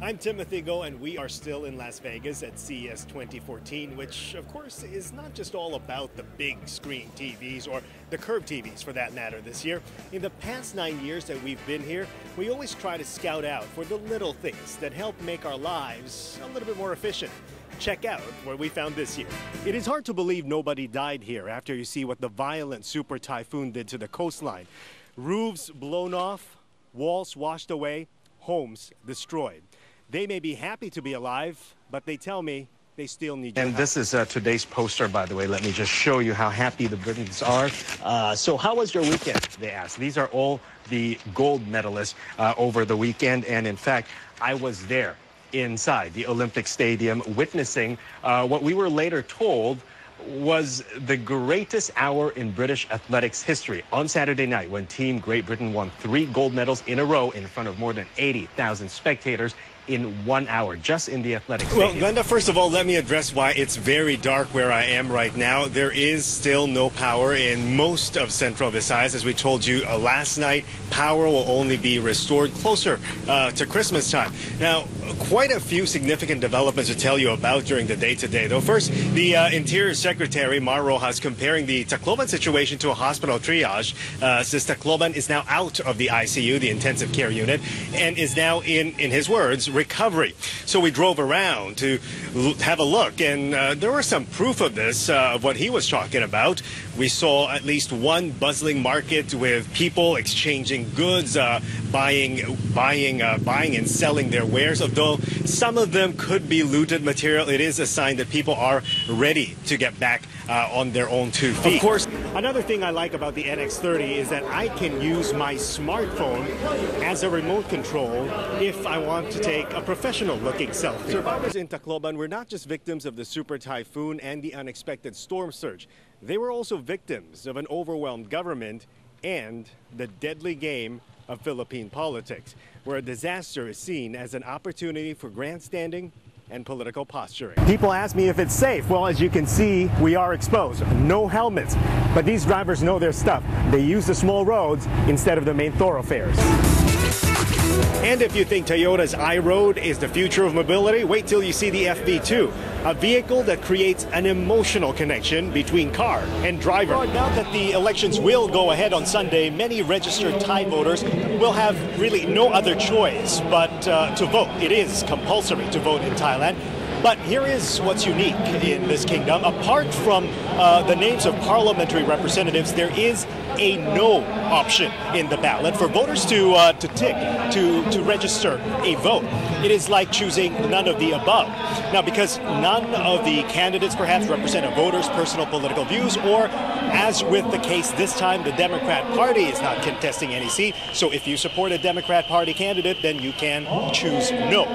I'm Timothy Go, and we are still in Las Vegas at CES 2014, which, of course, is not just all about the big screen TVs or the curved TVs, for that matter, this year. In the past 9 years that we've been here, we always try to scout out for the little things that help make our lives a little bit more efficient. Check out what we found this year. It is hard to believe nobody died here after you see what the violent super typhoon did to the coastline. Roofs blown off, walls washed away, homes destroyed. They may be happy to be alive, but they tell me they still need your help. This is today's poster, by the way. Let me just show you how happy the Britons are. So how was your weekend, they asked. These are all the gold medalists over the weekend. And in fact, I was there inside the Olympic Stadium witnessing what we were later told was the greatest hour in British athletics history on Saturday night when Team Great Britain won 3 gold medals in a row in front of more than 80,000 spectators in 1 hour, just in the athletics stadium. Well, Glenda, first of all, let me address why it's very dark where I am right now. There is still no power in most of Central Visayas. As we told you last night, power will only be restored closer to Christmas time. Now, quite a few significant developments to tell you about during the day today. Though first, the Interior Secretary, Mar Rojas, comparing the Tacloban situation to a hospital triage, says Tacloban is now out of the ICU, the intensive care unit, and is now in his words, recovery. So we drove around to have a look, and there was some proof of this, of what he was talking about. We saw at least one bustling market with people exchanging goods, buying and selling their wares. Although some of them could be looted material, it is a sign that people are ready to get back on their own 2 feet. Of course, another thing I like about the NX30 is that I can use my smartphone as a remote control if I want to take a professional-looking selfie. Survivors in Tacloban were not just victims of the super typhoon and the unexpected storm surge. They were also victims of an overwhelmed government and the deadly game of Philippine politics, where a disaster is seen as an opportunity for grandstanding and political posturing. People ask me if it's safe. Well, as you can see, we are exposed. No helmets. But these drivers know their stuff. They use the small roads instead of the main thoroughfares. And if you think Toyota's iRoad is the future of mobility, wait till you see the FV2, a vehicle that creates an emotional connection between car and driver. Now that the elections will go ahead on Sunday, many registered Thai voters will have really no other choice but to vote. It is compulsory to vote in Thailand. But here is what's unique in this kingdom. Apart from the names of parliamentary representatives, there is a no option in the ballot for voters to tick, to register a vote. It is like choosing none of the above. Now, because none of the candidates perhaps represent a voter's personal political views, or as with the case this time, the Democrat Party is not contesting any seat. So if you support a Democrat Party candidate, then you can choose no.